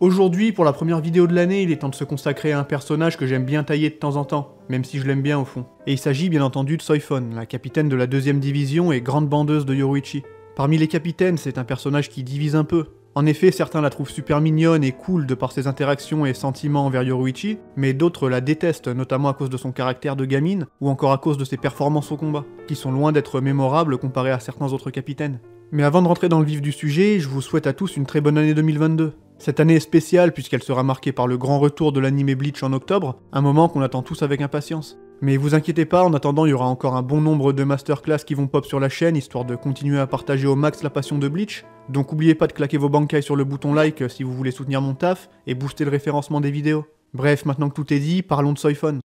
Aujourd'hui, pour la première vidéo de l'année, il est temps de se consacrer à un personnage que j'aime bien tailler de temps en temps, même si je l'aime bien au fond. Et il s'agit bien entendu de Soifon, la capitaine de la 2ème division et grande bandeuse de Yoruichi. Parmi les capitaines, c'est un personnage qui divise un peu. En effet, certains la trouvent super mignonne et cool de par ses interactions et sentiments envers Yoruichi, mais d'autres la détestent, notamment à cause de son caractère de gamine, ou encore à cause de ses performances au combat, qui sont loin d'être mémorables comparées à certains autres capitaines. Mais avant de rentrer dans le vif du sujet, je vous souhaite à tous une très bonne année 2022. Cette année est spéciale puisqu'elle sera marquée par le grand retour de l'anime Bleach en octobre, un moment qu'on attend tous avec impatience. Mais vous inquiétez pas, en attendant il y aura encore un bon nombre de masterclass qui vont pop sur la chaîne, histoire de continuer à partager au max la passion de Bleach. Donc n'oubliez pas de claquer vos bankai sur le bouton like si vous voulez soutenir mon taf, et booster le référencement des vidéos. Bref, maintenant que tout est dit, parlons de Soifon.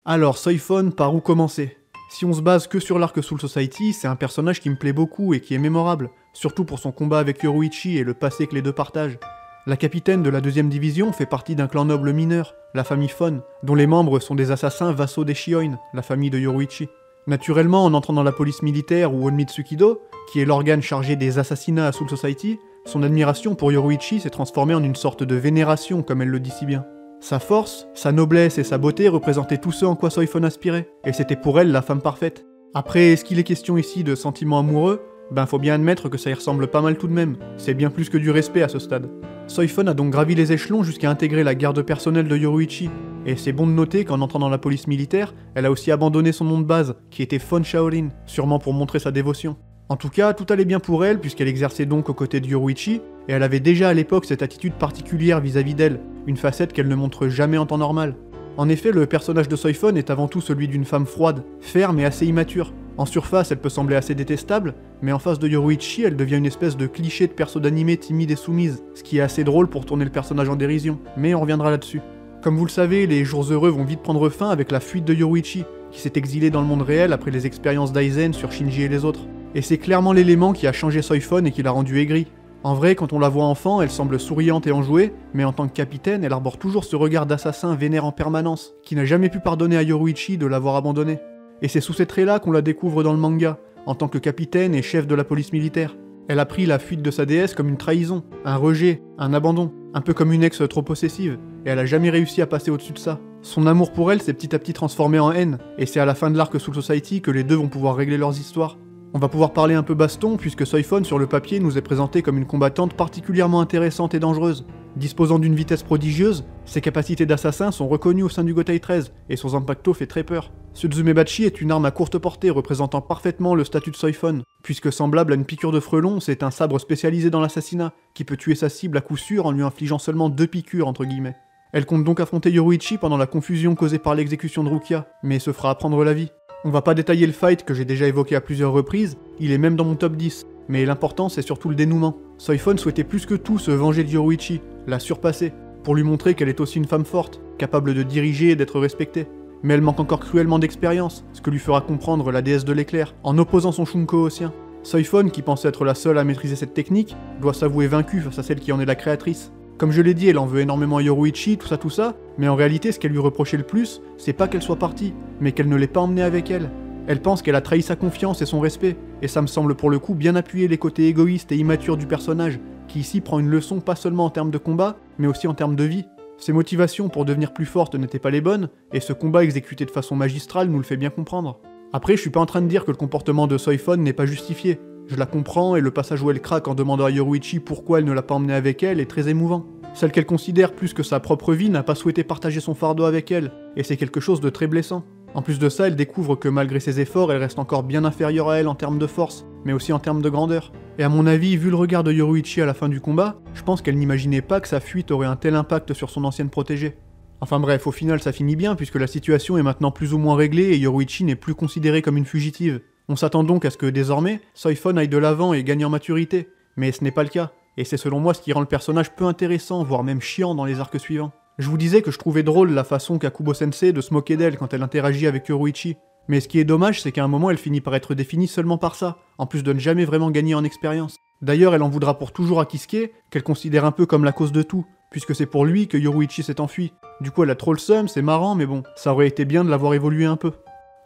Alors Soifon, par où commencer? Si on se base que sur l'arc Soul Society, c'est un personnage qui me plaît beaucoup et qui est mémorable, surtout pour son combat avec Yoruichi et le passé que les deux partagent. La capitaine de la 2ème division fait partie d'un clan noble mineur, la famille Fon, dont les membres sont des assassins vassaux des Shioin, la famille de Yoruichi. Naturellement, en entrant dans la police militaire ou Onmitsukido, qui est l'organe chargé des assassinats à Soul Society, son admiration pour Yoruichi s'est transformée en une sorte de vénération, comme elle le dit si bien. Sa force, sa noblesse et sa beauté représentaient tout ce en quoi Soifon aspirait, et c'était pour elle la femme parfaite. Après, est-ce qu'il est question ici de sentiments amoureux? Ben faut bien admettre que ça y ressemble pas mal tout de même, c'est bien plus que du respect à ce stade. Soifon a donc gravi les échelons jusqu'à intégrer la garde personnelle de Yoruichi, et c'est bon de noter qu'en entrant dans la police militaire, elle a aussi abandonné son nom de base, qui était Fon Shaolin, sûrement pour montrer sa dévotion. En tout cas, tout allait bien pour elle, puisqu'elle exerçait donc aux côtés de Yoruichi, et elle avait déjà à l'époque cette attitude particulière vis-à-vis d'elle, une facette qu'elle ne montre jamais en temps normal. En effet, le personnage de Soifon est avant tout celui d'une femme froide, ferme et assez immature. En surface, elle peut sembler assez détestable, mais en face de Yoruichi, elle devient une espèce de cliché de perso d'animé timide et soumise, ce qui est assez drôle pour tourner le personnage en dérision, mais on reviendra là-dessus. Comme vous le savez, les jours heureux vont vite prendre fin avec la fuite de Yoruichi, qui s'est exilé dans le monde réel après les expériences d'Aizen sur Shinji et les autres. Et c'est clairement l'élément qui a changé Soifon et qui l'a rendu aigri. En vrai, quand on la voit enfant, elle semble souriante et enjouée, mais en tant que capitaine, elle arbore toujours ce regard d'assassin vénère en permanence, qui n'a jamais pu pardonner à Yoruichi de l'avoir abandonnée. Et c'est sous ces traits-là qu'on la découvre dans le manga, en tant que capitaine et chef de la police militaire. Elle a pris la fuite de sa déesse comme une trahison, un rejet, un abandon, un peu comme une ex trop possessive, et elle a jamais réussi à passer au-dessus de ça. Son amour pour elle s'est petit à petit transformé en haine, et c'est à la fin de l'arc Soul Society que les deux vont pouvoir régler leurs histoires. On va pouvoir parler un peu baston, puisque Soifon sur le papier nous est présentée comme une combattante particulièrement intéressante et dangereuse. Disposant d'une vitesse prodigieuse, ses capacités d'assassin sont reconnues au sein du Gotei 13, et son Zanpakuto fait très peur. Ce Tsumebachi est une arme à courte portée représentant parfaitement le statut de Soifon, puisque semblable à une piqûre de frelon, c'est un sabre spécialisé dans l'assassinat, qui peut tuer sa cible à coup sûr en lui infligeant seulement 2 piqûres entre guillemets. Elle compte donc affronter Yoruichi pendant la confusion causée par l'exécution de Rukia, mais se fera apprendre la vie. On va pas détailler le fight que j'ai déjà évoqué à plusieurs reprises, il est même dans mon top 10, mais l'important c'est surtout le dénouement. Soifon souhaitait plus que tout se venger de Yoruichi, la surpasser, pour lui montrer qu'elle est aussi une femme forte, capable de diriger et d'être respectée. Mais elle manque encore cruellement d'expérience, ce que lui fera comprendre la déesse de l'éclair, en opposant son Shunko au sien. Soifon, qui pense être la seule à maîtriser cette technique, doit s'avouer vaincue face à celle qui en est la créatrice. Comme je l'ai dit, elle en veut énormément à Yoruichi, tout ça, mais en réalité ce qu'elle lui reprochait le plus, c'est pas qu'elle soit partie, mais qu'elle ne l'ait pas emmenée avec elle. Elle pense qu'elle a trahi sa confiance et son respect, et ça me semble pour le coup bien appuyer les côtés égoïstes et immatures du personnage, qui ici prend une leçon pas seulement en termes de combat, mais aussi en termes de vie. Ses motivations pour devenir plus forte n'étaient pas les bonnes, et ce combat exécuté de façon magistrale nous le fait bien comprendre. Après, je suis pas en train de dire que le comportement de Soifon n'est pas justifié. Je la comprends, et le passage où elle craque en demandant à Yoruichi pourquoi elle ne l'a pas emmené avec elle est très émouvant. Celle qu'elle considère plus que sa propre vie n'a pas souhaité partager son fardeau avec elle, et c'est quelque chose de très blessant. En plus de ça, elle découvre que malgré ses efforts, elle reste encore bien inférieure à elle en termes de force, mais aussi en termes de grandeur. Et à mon avis, vu le regard de Yoruichi à la fin du combat, je pense qu'elle n'imaginait pas que sa fuite aurait un tel impact sur son ancienne protégée. Enfin bref, au final ça finit bien puisque la situation est maintenant plus ou moins réglée et Yoruichi n'est plus considérée comme une fugitive. On s'attend donc à ce que désormais, Soifon aille de l'avant et gagne en maturité, mais ce n'est pas le cas, et c'est selon moi ce qui rend le personnage peu intéressant, voire même chiant dans les arcs suivants. Je vous disais que je trouvais drôle la façon qu'a Kubo Sensei de se moquer d'elle quand elle interagit avec Yoruichi, mais ce qui est dommage c'est qu'à un moment elle finit par être définie seulement par ça, en plus de ne jamais vraiment gagner en expérience. D'ailleurs elle en voudra pour toujours à Kisuke, qu'elle considère un peu comme la cause de tout, puisque c'est pour lui que Yoruichi s'est enfui. Du coup elle a trop le seum, c'est marrant mais bon, ça aurait été bien de l'avoir évolué un peu.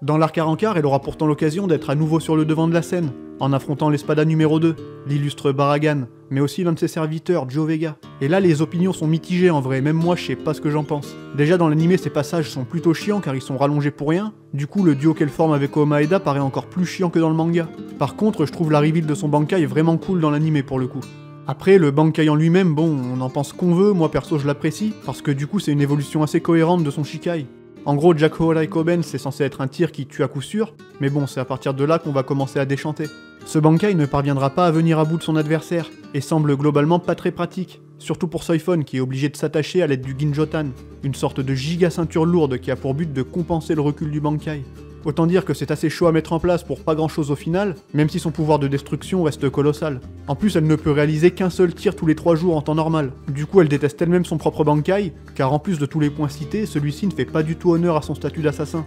Dans l'arc Arrancar, elle aura pourtant l'occasion d'être à nouveau sur le devant de la scène, en affrontant l'espada numéro 2, l'illustre Baragan, mais aussi l'un de ses serviteurs, Joe Vega. Et là, les opinions sont mitigées en vrai, même moi je sais pas ce que j'en pense. Déjà dans l'animé, ces passages sont plutôt chiants car ils sont rallongés pour rien, du coup le duo qu'elle forme avec Omaeda paraît encore plus chiant que dans le manga. Par contre, je trouve la reveal de son Bankai vraiment cool dans l'animé pour le coup. Après, le Bankai en lui-même, bon, on en pense qu'on veut, moi perso je l'apprécie, parce que du coup c'est une évolution assez cohérente de son Shikai. En gros, Jack Horaikoben, c'est censé être un tir qui tue à coup sûr, mais bon, c'est à partir de là qu'on va commencer à déchanter. Ce Bankai ne parviendra pas à venir à bout de son adversaire, et semble globalement pas très pratique, surtout pour Soifon qui est obligé de s'attacher à l'aide du Ginjotan, une sorte de giga ceinture lourde qui a pour but de compenser le recul du Bankai. Autant dire que c'est assez chaud à mettre en place pour pas grand chose au final, même si son pouvoir de destruction reste colossal. En plus, elle ne peut réaliser qu'un seul tir tous les 3 jours en temps normal. Du coup, elle déteste elle-même son propre Bankai, car en plus de tous les points cités, celui-ci ne fait pas du tout honneur à son statut d'assassin.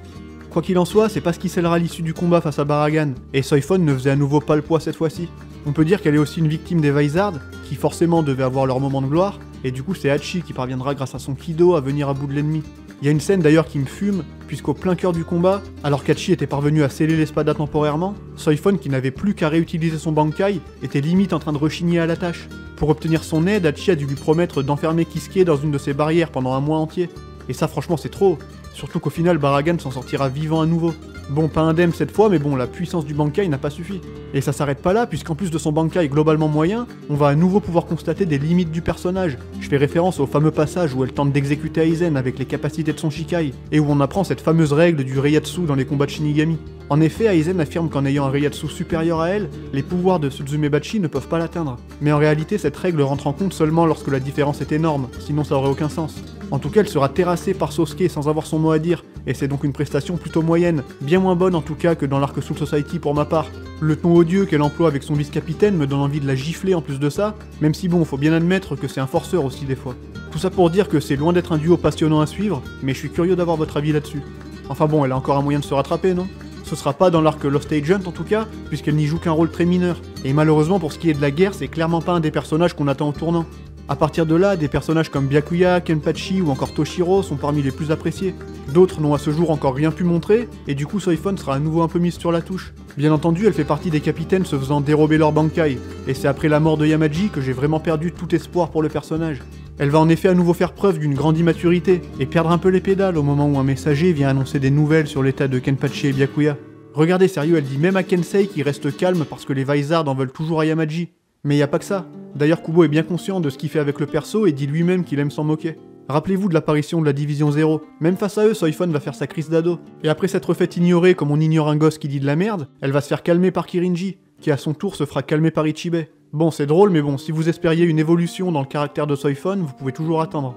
Quoi qu'il en soit, c'est pas ce qui scellera l'issue du combat face à Baragan, et Soifon ne faisait à nouveau pas le poids cette fois-ci. On peut dire qu'elle est aussi une victime des Vizards, qui forcément devaient avoir leur moment de gloire, et du coup c'est Hachi qui parviendra grâce à son Kido à venir à bout de l'ennemi. Il y a une scène d'ailleurs qui me fume, puisqu'au plein cœur du combat, alors qu'Hachi était parvenu à sceller l'espada temporairement, Soifon qui n'avait plus qu'à réutiliser son Bankai, était limite en train de rechigner à la tâche. Pour obtenir son aide, Hachi a dû lui promettre d'enfermer Kisuke dans une de ses barrières pendant un mois entier. Et ça franchement c'est trop, surtout qu'au final Baragan s'en sortira vivant à nouveau. Bon, pas indemne cette fois, mais bon, la puissance du Bankai n'a pas suffi. Et ça s'arrête pas là, puisqu'en plus de son Bankai globalement moyen, on va à nouveau pouvoir constater des limites du personnage. Je fais référence au fameux passage où elle tente d'exécuter Aizen avec les capacités de son Shikai, et où on apprend cette fameuse règle du Reiatsu dans les combats de Shinigami. En effet, Aizen affirme qu'en ayant un Reiatsu supérieur à elle, les pouvoirs de Suzumebachi ne peuvent pas l'atteindre. Mais en réalité, cette règle rentre en compte seulement lorsque la différence est énorme, sinon ça aurait aucun sens. En tout cas, elle sera terrassée par Sosuke sans avoir son mot à dire, et c'est donc une prestation plutôt moyenne, bien moins bonne en tout cas que dans l'arc Soul Society pour ma part. Le ton odieux qu'elle emploie avec son vice-capitaine me donne envie de la gifler en plus de ça, même si bon, faut bien admettre que c'est un forceur aussi des fois. Tout ça pour dire que c'est loin d'être un duo passionnant à suivre, mais je suis curieux d'avoir votre avis là-dessus. Enfin bon, elle a encore un moyen de se rattraper, non ? Ce sera pas dans l'arc Lost Agent en tout cas, puisqu'elle n'y joue qu'un rôle très mineur. Et malheureusement pour ce qui est de la guerre, c'est clairement pas un des personnages qu'on attend au tournant. A partir de là, des personnages comme Byakuya, Kenpachi ou encore Toshiro sont parmi les plus appréciés. D'autres n'ont à ce jour encore rien pu montrer, et du coup Soifon sera à nouveau un peu mise sur la touche. Bien entendu, elle fait partie des capitaines se faisant dérober leur Bankai, et c'est après la mort de Yamaji que j'ai vraiment perdu tout espoir pour le personnage. Elle va en effet à nouveau faire preuve d'une grande immaturité, et perdre un peu les pédales au moment où un messager vient annoncer des nouvelles sur l'état de Kenpachi et Byakuya. Regardez sérieux, elle dit même à Kensei qu'il reste calme parce que les Vizards en veulent toujours à Yamaji. Mais y a pas que ça. D'ailleurs Kubo est bien conscient de ce qu'il fait avec le perso et dit lui-même qu'il aime s'en moquer. Rappelez-vous de l'apparition de la Division 0. Même face à eux, Soifon va faire sa crise d'ado. Et après s'être fait ignorer comme on ignore un gosse qui dit de la merde, elle va se faire calmer par Kirinji, qui à son tour se fera calmer par Ichibe. Bon, c'est drôle, mais bon, si vous espériez une évolution dans le caractère de Soifon, vous pouvez toujours attendre.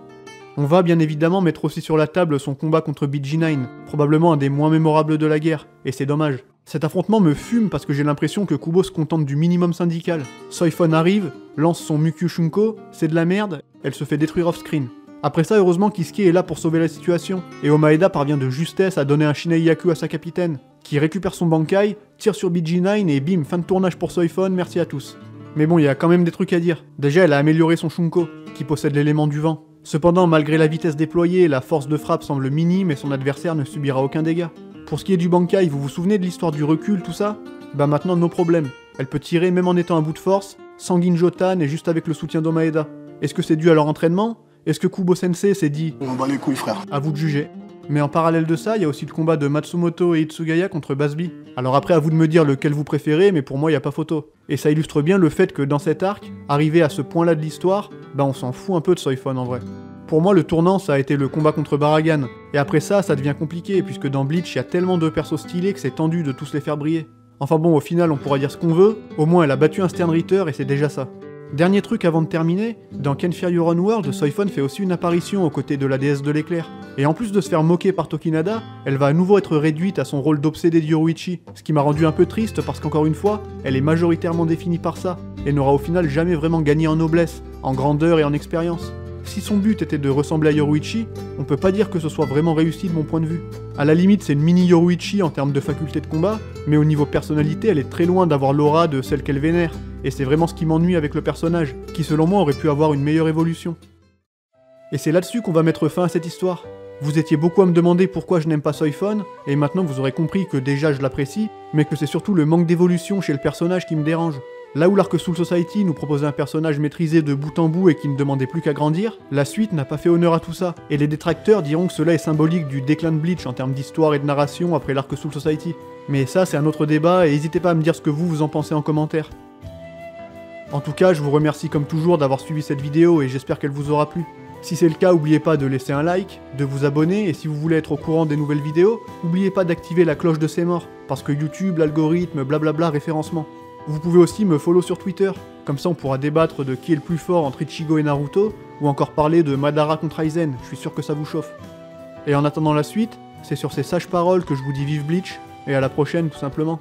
On va bien évidemment mettre aussi sur la table son combat contre BG9, probablement un des moins mémorables de la guerre, et c'est dommage. Cet affrontement me fume parce que j'ai l'impression que Kubo se contente du minimum syndical. Soifon arrive, lance son Mukyu Shunko, c'est de la merde, elle se fait détruire off-screen. Après ça, heureusement Kisuke est là pour sauver la situation, et Omaeda parvient de justesse à donner un Shinai-Yaku à sa capitaine, qui récupère son Bankai, tire sur BG9 et bim, fin de tournage pour Soifon, merci à tous. Mais bon, il y a quand même des trucs à dire. Déjà, elle a amélioré son Shunko, qui possède l'élément du vent. Cependant, malgré la vitesse déployée, la force de frappe semble minime et son adversaire ne subira aucun dégât. Pour ce qui est du Bankai, vous vous souvenez de l'histoire du recul, tout ça ? Bah maintenant, nos problèmes. Elle peut tirer même en étant à bout de force, sans Ginjotan et juste avec le soutien d'Omaeda. Est-ce que c'est dû à leur entraînement ? Est-ce que Kubo Sensei s'est dit « On bat les couilles, frère ». À vous de juger. Mais en parallèle de ça, il y a aussi le combat de Matsumoto et Itsugaya contre Basbi. Alors après, à vous de me dire lequel vous préférez, mais pour moi, il n'y a pas photo. Et ça illustre bien le fait que dans cet arc, arrivé à ce point-là de l'histoire, bah on s'en fout un peu de Soifon en vrai. Pour moi, le tournant, ça a été le combat contre Baragan. Et après ça devient compliqué, puisque dans Bleach, il y a tellement de persos stylés que c'est tendu de tous les faire briller. Enfin bon, au final, on pourra dire ce qu'on veut, au moins elle a battu un Sternritter et c'est déjà ça. Dernier truc avant de terminer, dans Ken Fear Your Own World, Soifon fait aussi une apparition aux côtés de la déesse de l'éclair. Et en plus de se faire moquer par Tokinada, elle va à nouveau être réduite à son rôle d'obsédée d'Yoruichi, ce qui m'a rendu un peu triste parce qu'encore une fois, elle est majoritairement définie par ça, et n'aura au final jamais vraiment gagné en noblesse, en grandeur et en expérience. Si son but était de ressembler à Yoruichi, on peut pas dire que ce soit vraiment réussi de mon point de vue. À la limite, c'est une mini Yoruichi en termes de faculté de combat, mais au niveau personnalité, elle est très loin d'avoir l'aura de celle qu'elle vénère, et c'est vraiment ce qui m'ennuie avec le personnage, qui selon moi aurait pu avoir une meilleure évolution. Et c'est là-dessus qu'on va mettre fin à cette histoire. Vous étiez beaucoup à me demander pourquoi je n'aime pas Soifon, et maintenant vous aurez compris que déjà je l'apprécie, mais que c'est surtout le manque d'évolution chez le personnage qui me dérange. Là où l'arc Soul Society nous proposait un personnage maîtrisé de bout en bout et qui ne demandait plus qu'à grandir, la suite n'a pas fait honneur à tout ça, et les détracteurs diront que cela est symbolique du déclin de Bleach en termes d'histoire et de narration après l'arc Soul Society. Mais ça c'est un autre débat, et n'hésitez pas à me dire ce que vous en pensez en commentaire. En tout cas, je vous remercie comme toujours d'avoir suivi cette vidéo et j'espère qu'elle vous aura plu. Si c'est le cas, n'oubliez pas de laisser un like, de vous abonner, et si vous voulez être au courant des nouvelles vidéos, n'oubliez pas d'activer la cloche de C'est Mort, parce que YouTube, l'algorithme, blablabla, référencement. Vous pouvez aussi me follow sur Twitter, comme ça on pourra débattre de qui est le plus fort entre Ichigo et Naruto, ou encore parler de Madara contre Aizen, je suis sûr que ça vous chauffe. Et en attendant la suite, c'est sur ces sages paroles que je vous dis vive Bleach, et à la prochaine tout simplement.